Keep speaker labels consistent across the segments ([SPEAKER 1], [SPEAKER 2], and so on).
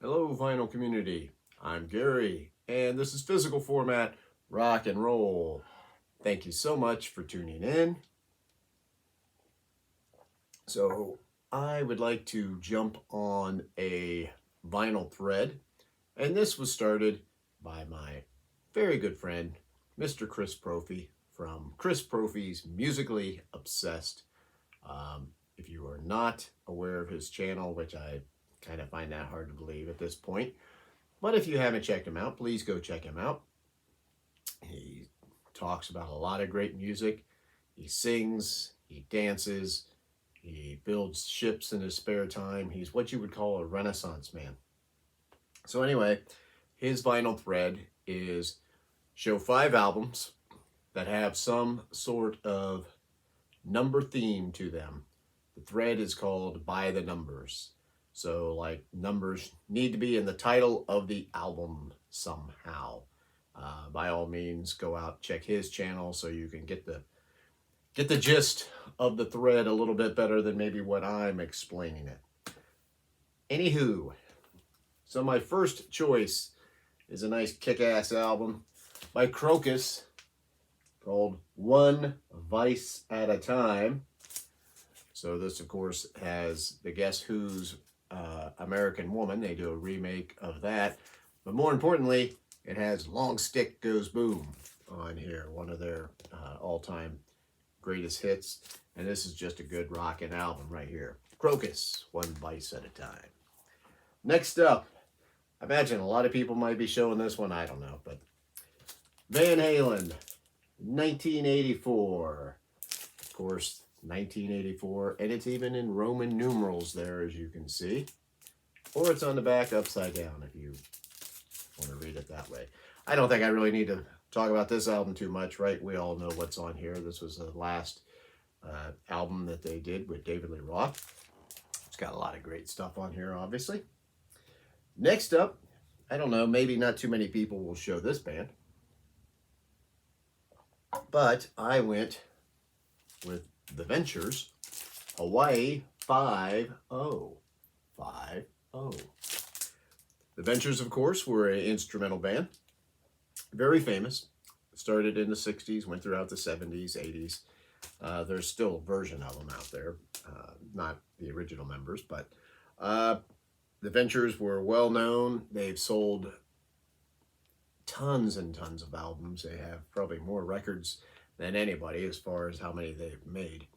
[SPEAKER 1] Hello, vinyl community. I'm Gary, and this is Physical Format Rock and Roll. Thank you so much for tuning in. So, I would like to jump on a vinyl thread, and this was started by my very good friend, Mr. Chris Propfe from Chris Propfe's Musically Obsessed. If you are not aware of his channel, which I kind of find that hard to believe at this point, but if you haven't checked him out, please go check him out. He talks about a lot of great music. He sings, he dances, he builds ships in his spare time. He's what you would call a Renaissance man. So anyway, his vinyl thread is show 5 albums that have some sort of number theme to them. The thread is called By the Numbers. So like numbers need to be in the title of the album somehow. By all means, go out, check his channel so you can get the gist of the thread a little bit better than maybe what I'm explaining it. Anywho, so my first choice is a nice kick-ass album by Crocus called One Vice at a Time. So this, of course, has the Guess Who's American Woman. They do a remake of that. But more importantly, it has Long Stick Goes Boom on here, one of their all-time greatest hits. And this is just a good rockin' album right here. Crocus, One Vice at a Time. Next up, I imagine a lot of people might be showing this one. I don't know, but Van Halen, 1984. Of course, 1984, and it's even in Roman numerals there, as you can see. Or it's on the back upside down if you want to read it that way. I don't think I really need to talk about this album too much, right? We all know what's on here. This was the last album that they did with David Lee Roth. It's got a lot of great stuff on here, obviously. Next up, I don't know, maybe not too many people will show this band, but I went with The Ventures, Hawaii 5-0. 5-0. The Ventures, of course, were an instrumental band. Very famous. Started in the 60s, went throughout the 70s, 80s. There's still a version of them out there. Not the original members, but the Ventures were well known. They've sold tons and tons of albums. They have probably more records than anybody as far as how many they've made.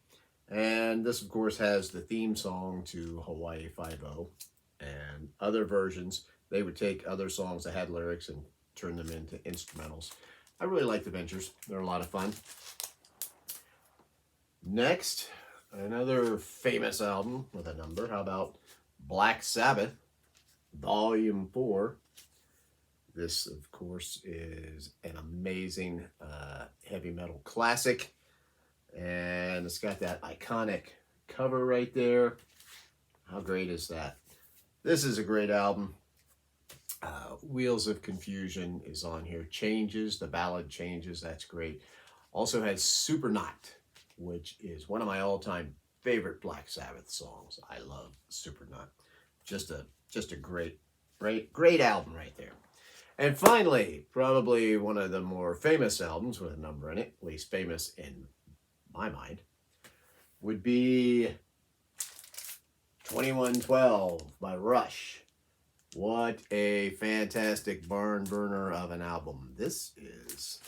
[SPEAKER 1] And this, of course, has the theme song to Hawaii 5-0 and other versions. They would take other songs that had lyrics and turn them into instrumentals. I really like the Ventures. They're a lot of fun. Next, another famous album with a number. How about Black Sabbath, Volume 4. This, of course, is an amazing heavy metal classic. And it's got that iconic cover right there. How great is that? This is a great album. Wheels of Confusion is on here. Changes, the ballad Changes, that's great. Also has Supernaut, which is one of my all-time favorite Black Sabbath songs. I love Supernaut. Just a great album right there. And finally, probably one of the more famous albums with a number in it, at least famous in my mind, would be 2112 by Rush. What a fantastic barn burner of an album this is.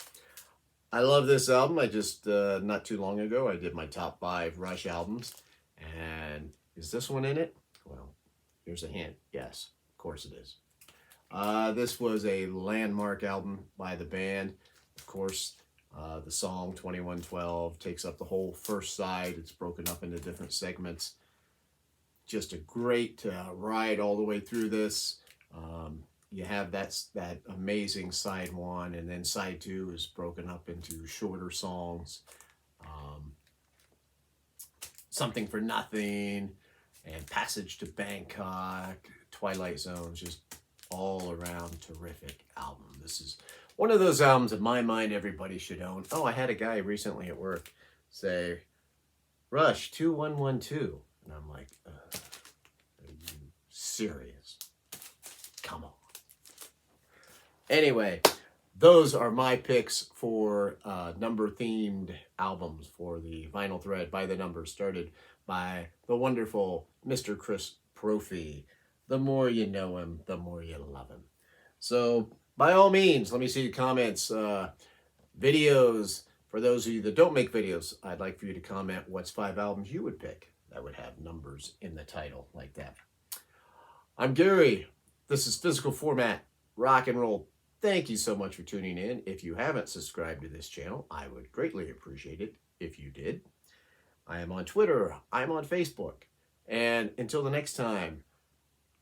[SPEAKER 1] I love this album. I just, not too long ago, I did my top 5 Rush albums. And is this one in it? Well, here's a hint. Yes, of course it is. This was a landmark album by the band. Of course, the song 2112 takes up the whole first side. It's broken up into different segments. Just a great ride all the way through this. You have that amazing side 1, and then side 2 is broken up into shorter songs. Something for Nothing, and Passage to Bangkok, Twilight Zone, just all around terrific album. This is one of those albums in my mind everybody should own. Oh, I had a guy recently at work say, Rush 2112. And I'm like, are you serious? Anyway, those are my picks for number-themed albums for the Vinyl Thread by the Numbers, started by the wonderful Mr. Chris Propfe. The more you know him, the more you love him. So, by all means, let me see your comments, videos. For those of you that don't make videos, I'd like for you to comment what's 5 albums you would pick that would have numbers in the title like that. I'm Gary. This is Physical Format Rock and Roll. Thank you so much for tuning in. If you haven't subscribed to this channel, I would greatly appreciate it if you did. I am on Twitter. I'm on Facebook. And until the next time,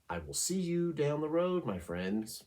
[SPEAKER 1] I will see you down the road, my friends.